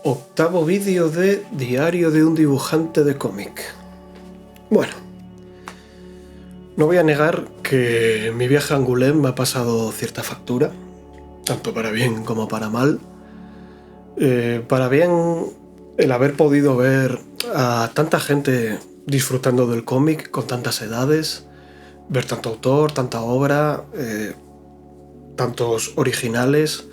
Octavo vídeo de Diario de un dibujante de cómic. Bueno, no voy a negar que mi viaje a Angoulême me ha pasado cierta factura, tanto para bien como para mal. Para bien, el haber podido ver a tanta gente disfrutando del cómic con tantas edades, ver tanto autor, tanta obra, tantos originales,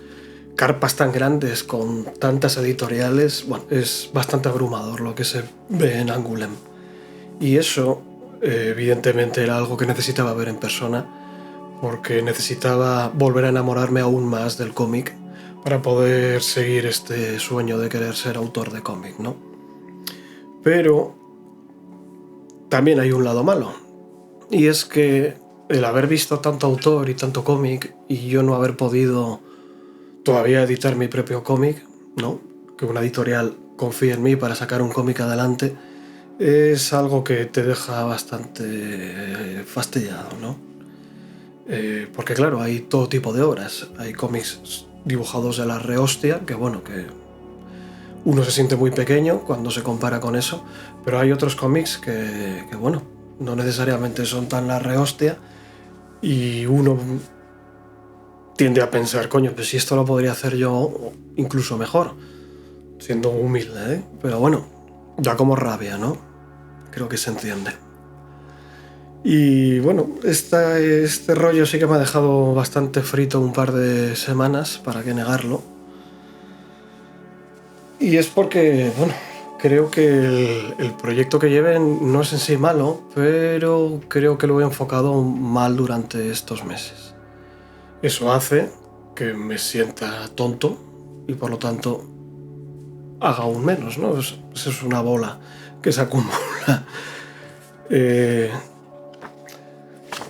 carpas tan grandes con tantas editoriales. Bueno, es bastante abrumador lo que se ve en Angoulême. Y eso, evidentemente, era algo que necesitaba ver en persona, porque necesitaba volver a enamorarme aún más del cómic para poder seguir este sueño de querer ser autor de cómic, ¿no? Pero también hay un lado malo, y es que el haber visto tanto autor y tanto cómic y yo no haber podido todavía editar mi propio cómic, ¿no? Que una editorial confíe en mí para sacar un cómic adelante, es algo que te deja bastante fastidiado, ¿no? Porque claro, hay todo tipo de obras. Hay cómics dibujados de la rehostia, que bueno, que uno se siente muy pequeño cuando se compara con eso, pero hay otros cómics que bueno, no necesariamente son tan la rehostia y uno tiende a pensar, coño, pues si esto lo podría hacer yo incluso mejor, siendo humilde, ¿eh? Pero bueno, ya como rabia, ¿no? Creo que se entiende. Y bueno, este rollo sí que me ha dejado bastante frito un par de semanas, para qué negarlo. Y es porque, bueno, creo que el proyecto que lleven no es en sí malo, pero creo que lo he enfocado mal durante estos meses. Eso hace que me sienta tonto y por lo tanto haga aún menos, ¿no? Eso es una bola que se acumula.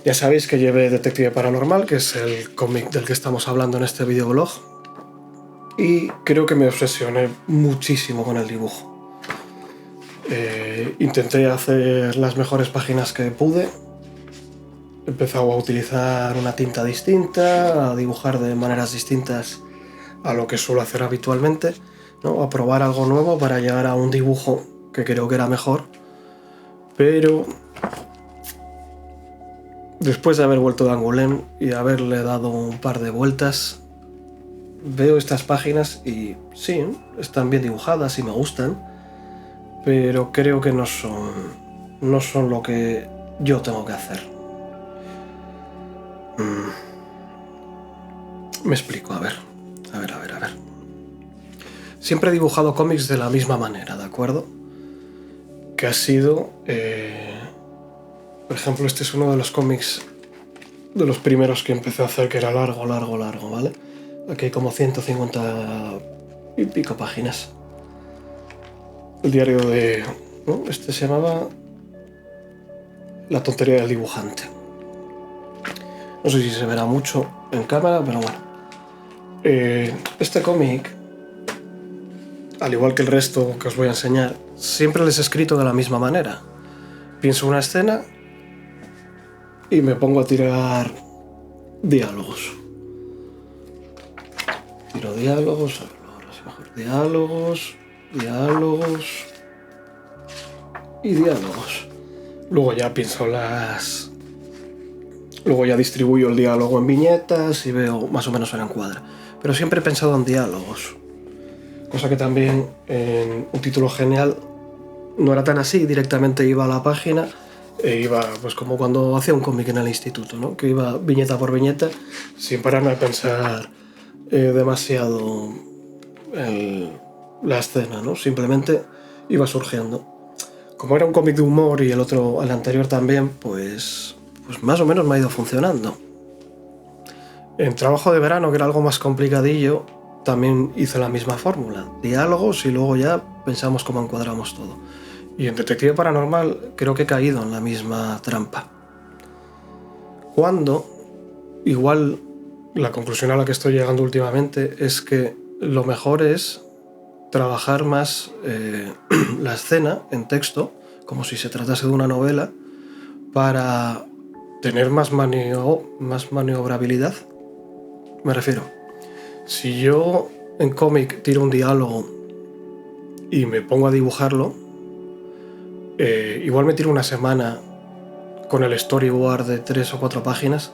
Ya sabéis que llevé Detective Paranormal, que es el cómic del que estamos hablando en este videoblog, y creo que me obsesioné muchísimo con el dibujo. Intenté hacer las mejores páginas que pude. He empezado a utilizar una tinta distinta, a dibujar de maneras distintas a lo que suelo hacer habitualmente, ¿no? A probar algo nuevo para llegar a un dibujo que creo que era mejor. Pero después de haber vuelto de Angoulême y haberle dado un par de vueltas, veo estas páginas y sí, están bien dibujadas y me gustan, pero creo que no son lo que yo tengo que hacer. Me explico, a ver. Siempre he dibujado cómics de la misma manera, ¿de acuerdo? Que ha sido... por ejemplo, este es uno de los cómics de los primeros que empecé a hacer, que era largo, ¿vale? Aquí hay como 150 y pico páginas. El diario de... ¿no? Este se llamaba La tontería del dibujante. No sé si se verá mucho en cámara, pero bueno. Este cómic, al igual que el resto que os voy a enseñar, siempre les he escrito de la misma manera. Pienso una escena y me pongo a tirar diálogos. Tiro diálogos, ahora sí mejor. Diálogos y diálogos. Luego ya pienso Luego ya distribuyo el diálogo en viñetas y veo más o menos el encuadre. Pero siempre he pensado en diálogos. Cosa que también en un título genial no era tan así. Directamente iba a la página e iba, pues como cuando hacía un cómic en el instituto, ¿no? Que iba viñeta por viñeta sin pararme a pensar demasiado la escena, ¿no? Simplemente iba surgiendo. Como era un cómic de humor y el anterior también, pues más o menos me ha ido funcionando. En Trabajo de Verano, que era algo más complicadillo, también hice la misma fórmula. Diálogos y luego ya pensamos cómo encuadramos todo. Y en Detective Paranormal creo que he caído en la misma trampa. Cuando, igual, la conclusión a la que estoy llegando últimamente es que lo mejor es trabajar más la escena en texto, como si se tratase de una novela, para tener más maniobrabilidad. Me refiero, si yo en cómic tiro un diálogo y me pongo a dibujarlo, igual me tiro una semana con el storyboard de 3 o 4 páginas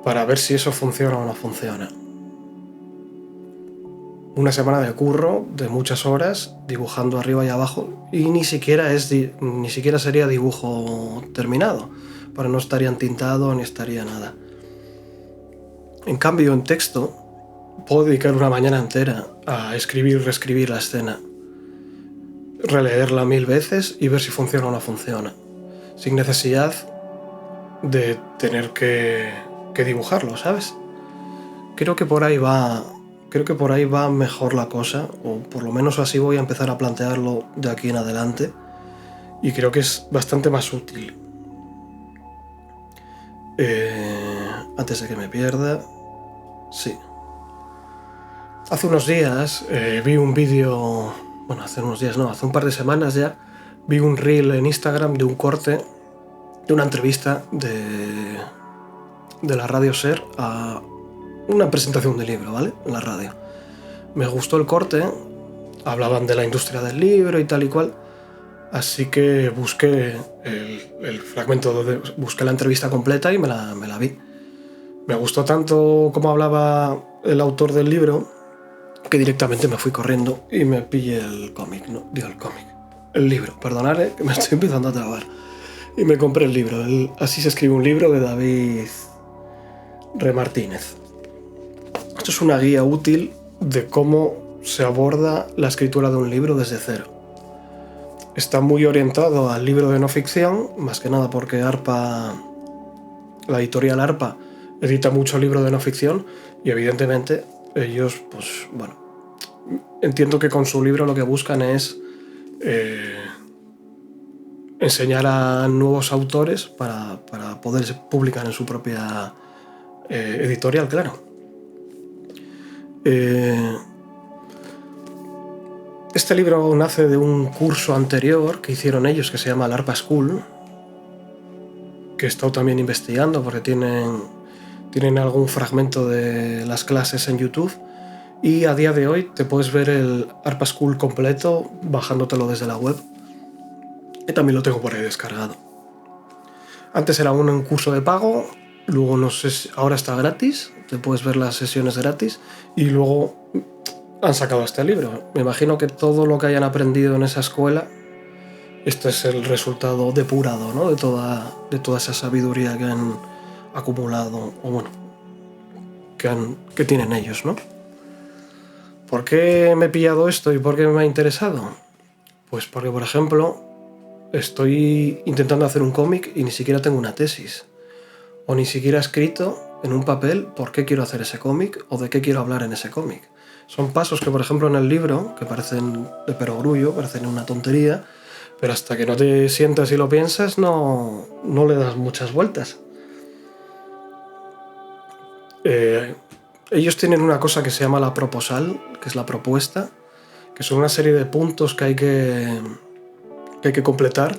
para ver si eso funciona o no funciona. Una semana de curro, de muchas horas, dibujando arriba y abajo, y ni siquiera sería dibujo terminado, porque no estaría entintado ni estaría nada. En cambio, en texto, puedo dedicar una mañana entera a escribir y reescribir la escena, releerla 1000 veces y ver si funciona o no funciona, sin necesidad de tener que dibujarlo, ¿sabes? Creo que por ahí va mejor la cosa, o por lo menos así voy a empezar a plantearlo de aquí en adelante, y creo que es bastante más útil. Antes de que me pierda, sí. Hace unos días vi un vídeo, bueno, hace un par de semanas ya, vi un reel en Instagram de un corte, de una entrevista de la radio SER a una presentación de libro, ¿vale? En la radio. Me gustó el corte, hablaban de la industria del libro y tal y cual, así que busqué el fragmento, busqué la entrevista completa y me la vi. Me gustó tanto como hablaba el autor del libro que directamente me fui corriendo y me pillé el cómic, no, digo el libro, perdonad, que me estoy empezando a trabar. Y me compré el libro, Así se escribe un libro, de David Remartínez. Esto es una guía útil de cómo se aborda la escritura de un libro desde cero. Está muy orientado al libro de no ficción, más que nada porque la editorial ARPA edita mucho libro de no ficción y evidentemente ellos, pues bueno, entiendo que con su libro lo que buscan es enseñar a nuevos autores para poder publicar en su propia editorial, claro. Este libro nace de un curso anterior que hicieron ellos que se llama ARPA School, que he estado también investigando porque tienen algún fragmento de las clases en YouTube, y a día de hoy te puedes ver el ARPA School completo bajándotelo desde la web, que también lo tengo por ahí descargado. Antes era un curso de pago, luego no sé, ahora está gratis, te puedes ver las sesiones gratis, y luego han sacado este libro. Me imagino que todo lo que hayan aprendido en esa escuela, este es el resultado depurado, ¿no? de toda esa sabiduría que han acumulado, o bueno, que tienen ellos, ¿no? ¿Por qué me he pillado esto y por qué me ha interesado? Pues porque, por ejemplo, estoy intentando hacer un cómic y ni siquiera tengo una tesis, o ni siquiera he escrito en un papel por qué quiero hacer ese cómic o de qué quiero hablar en ese cómic. Son pasos que, por ejemplo, en el libro, que parecen de perogrullo, parecen una tontería, pero hasta que no te sientas y lo piensas, no le das muchas vueltas. Ellos tienen una cosa que se llama la proposal, que es la propuesta, que son una serie de puntos que hay que completar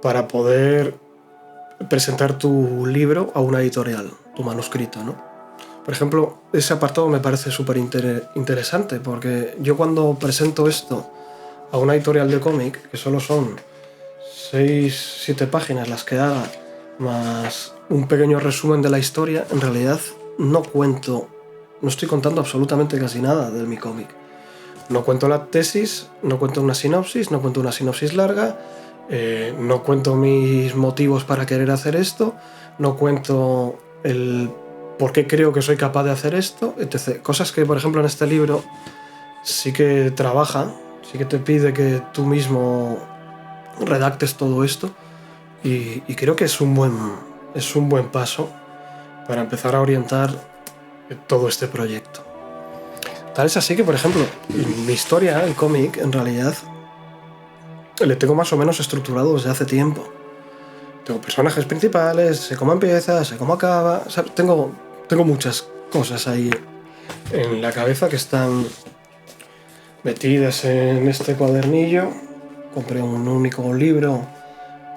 para poder presentar tu libro a una editorial, tu manuscrito, ¿no? Por ejemplo, ese apartado me parece súper interesante, porque yo cuando presento esto a una editorial de cómic, que solo son 6-7 páginas las que haga, más un pequeño resumen de la historia, en realidad no estoy contando absolutamente casi nada de mi cómic. No cuento la tesis, no cuento una sinopsis larga, no cuento mis motivos para querer hacer esto, no cuento el por qué creo que soy capaz de hacer esto, etc. Cosas que, por ejemplo, en este libro sí que trabaja, sí que te pide que tú mismo redactes todo esto, y creo que es un buen paso para empezar a orientar todo este proyecto. Tal es así que, por ejemplo, mi historia, el cómic, en realidad le tengo más o menos estructurado desde hace tiempo. Tengo personajes principales, sé cómo empieza, sé cómo acaba, o sea, tengo muchas cosas ahí en la cabeza que están metidas en este cuadernillo. Compré un único libro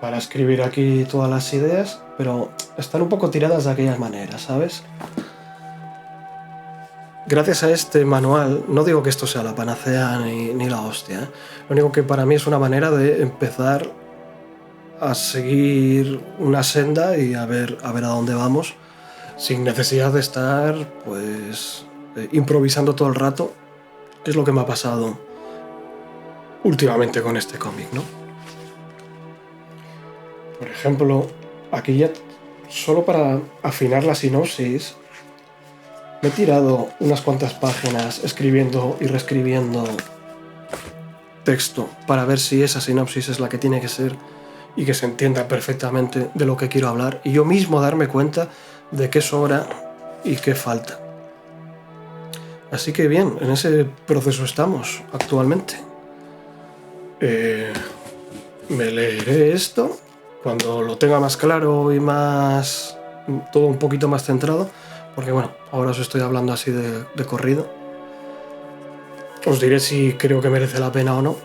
para escribir aquí todas las ideas, pero están un poco tiradas de aquella manera, ¿sabes? gracias a este manual, no digo que esto sea la panacea ni la hostia, ¿eh? Lo único que para mí es una manera de empezar a seguir una senda y a ver a dónde vamos, sin necesidad de estar pues improvisando todo el rato, que es lo que me ha pasado últimamente con este cómic, ¿no? Por ejemplo, aquí ya solo para afinar la sinopsis me he tirado unas cuantas páginas escribiendo y reescribiendo texto para ver si esa sinopsis es la que tiene que ser y que se entienda perfectamente de lo que quiero hablar, y yo mismo darme cuenta de qué sobra y qué falta. Así que bien, en ese proceso estamos actualmente. Me leeré esto cuando lo tenga más claro y más todo un poquito más centrado, porque bueno, ahora os estoy hablando así de corrido. Os diré si creo que merece la pena o no.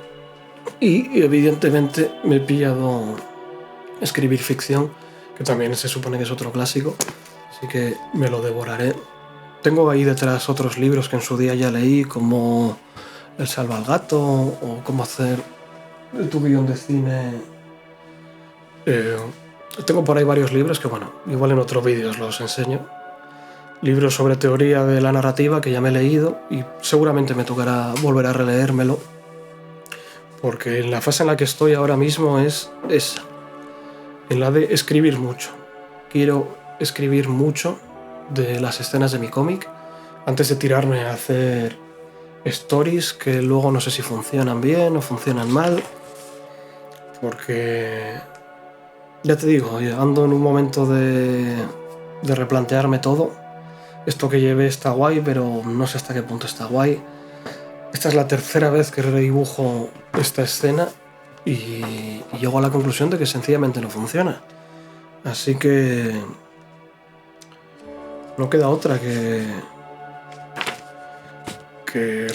Y evidentemente me he pillado escribir ficción, que también se supone que es otro clásico, así que me lo devoraré. Tengo ahí detrás otros libros que en su día ya leí, como El salva al gato o Cómo hacer tu guión de cine. Tengo por ahí varios libros que, bueno, igual en otros vídeos los enseño. Libros sobre teoría de la narrativa que ya me he leído y seguramente me tocará volver a releérmelo, porque en la fase en la que estoy ahora mismo es esa, en la de escribir mucho. Quiero escribir mucho de las escenas de mi cómic antes de tirarme a hacer stories que luego no sé si funcionan bien o funcionan mal, porque ya te digo, ando en un momento de replantearme todo. Esto que llevé está guay, pero no sé hasta qué punto está guay. Esta es la tercera vez que redibujo esta escena y llego a la conclusión de que sencillamente no funciona. Así que no queda otra que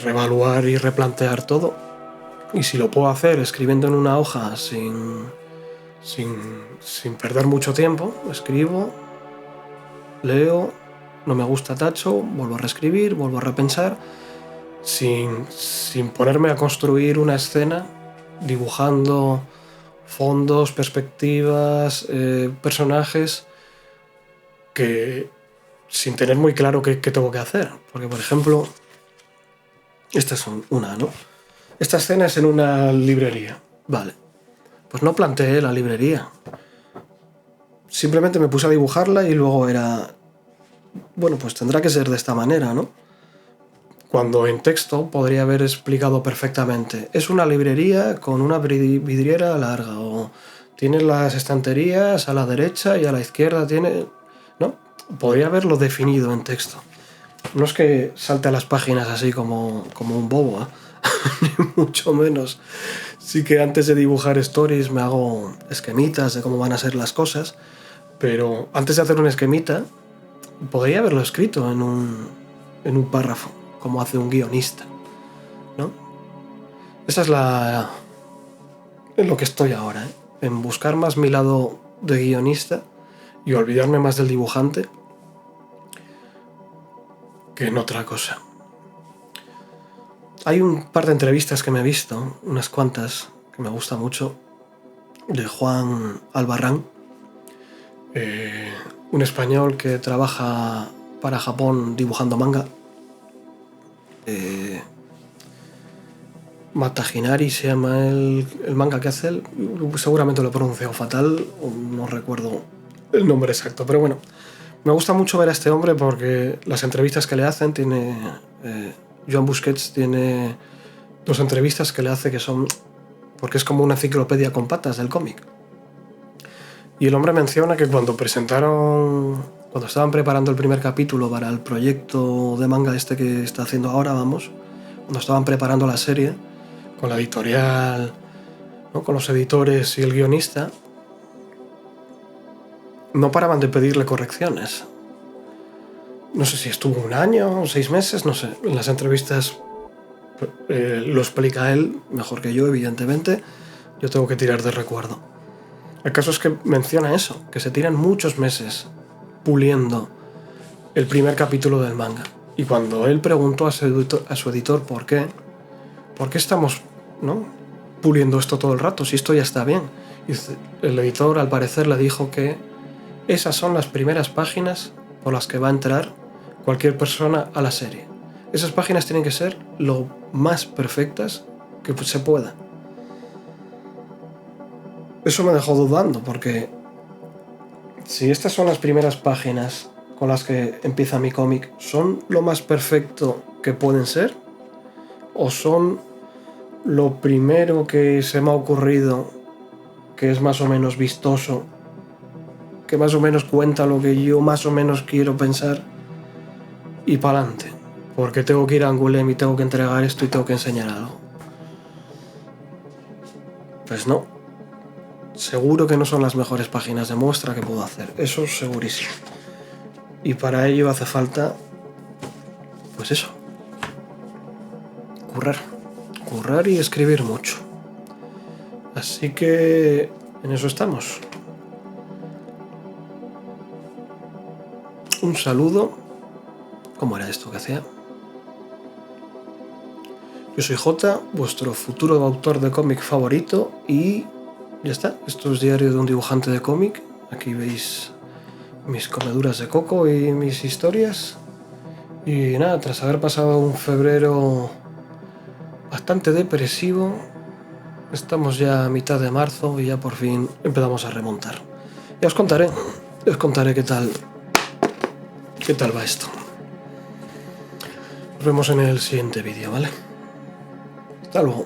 reevaluar y replantear todo. Y si lo puedo hacer escribiendo en una hoja sin perder mucho tiempo, escribo, leo, no me gusta tacho, vuelvo a reescribir, vuelvo a repensar, sin ponerme a construir una escena, dibujando fondos, perspectivas, personajes, que sin tener muy claro qué tengo que hacer. Porque, por ejemplo, esta es una, ¿no? Esta escena es en una librería. Vale. Pues no planteé la librería. Simplemente me puse a dibujarla y luego era... Bueno, pues tendrá que ser de esta manera, ¿no? Cuando en texto podría haber explicado perfectamente. Es una librería con una vidriera larga, o tiene las estanterías a la derecha y a la izquierda tiene... ¿No? Podría haberlo definido en texto. No es que salte a las páginas así como un bobo, ¿eh? Ni mucho menos. Sí que antes de dibujar stories me hago esquemitas de cómo van a ser las cosas, pero antes de hacer un esquemita podría haberlo escrito en un párrafo, como hace un guionista, ¿no? Esa es en lo que estoy ahora, ¿eh? En buscar más mi lado de guionista y olvidarme más del dibujante que en otra cosa. Hay un par de entrevistas que me he visto, unas cuantas, que me gusta mucho, de Juan Albarrán, un español que trabaja para Japón dibujando manga. Mataginari se llama el manga que hace él. Seguramente lo he pronunciado fatal, no recuerdo el nombre exacto, pero bueno, me gusta mucho ver a este hombre porque las entrevistas que le hacen tiene... Joan Busquets tiene 2 entrevistas que le hace que son... porque es como una enciclopedia con patas del cómic. Y el hombre menciona que cuando estaban preparando el primer capítulo para el proyecto de manga este que está haciendo ahora, cuando estaban preparando la serie, con la editorial, ¿no? Con los editores y el guionista, no paraban de pedirle correcciones. No sé si estuvo 1 año o 6 meses, no sé. En las entrevistas lo explica él mejor que yo, evidentemente. Yo tengo que tirar de recuerdo. El caso es que menciona eso, que se tiran muchos meses puliendo el primer capítulo del manga. Y cuando él preguntó a su editor por qué estamos, ¿no?, puliendo esto todo el rato, si esto ya está bien. El editor al parecer le dijo que esas son las primeras páginas por las que va a entrar cualquier persona a la serie. Esas páginas tienen que ser lo más perfectas que se pueda. Eso me dejó dudando, porque si estas son las primeras páginas con las que empieza mi cómic, ¿son lo más perfecto que pueden ser? ¿O son lo primero que se me ha ocurrido, que es más o menos vistoso, que más o menos cuenta lo que yo más o menos quiero pensar, y para adelante? Porque tengo que ir a Angoulême y tengo que entregar esto y tengo que enseñar algo. Pues no. Seguro que no son las mejores páginas de muestra que puedo hacer. Eso es segurísimo. Y para ello hace falta, pues eso, currar y escribir mucho. Así que en eso estamos. Un saludo. ¿Cómo era esto que hacía? Yo soy Jota, vuestro futuro autor de cómic favorito, y ya está. Esto es Diario de un dibujante de cómic. Aquí veis mis comeduras de coco y mis historias. Y nada, tras haber pasado un febrero bastante depresivo, estamos ya a mitad de marzo y ya por fin empezamos a remontar. Ya os contaré qué tal va esto. Nos vemos en el siguiente vídeo, ¿vale? Hasta luego.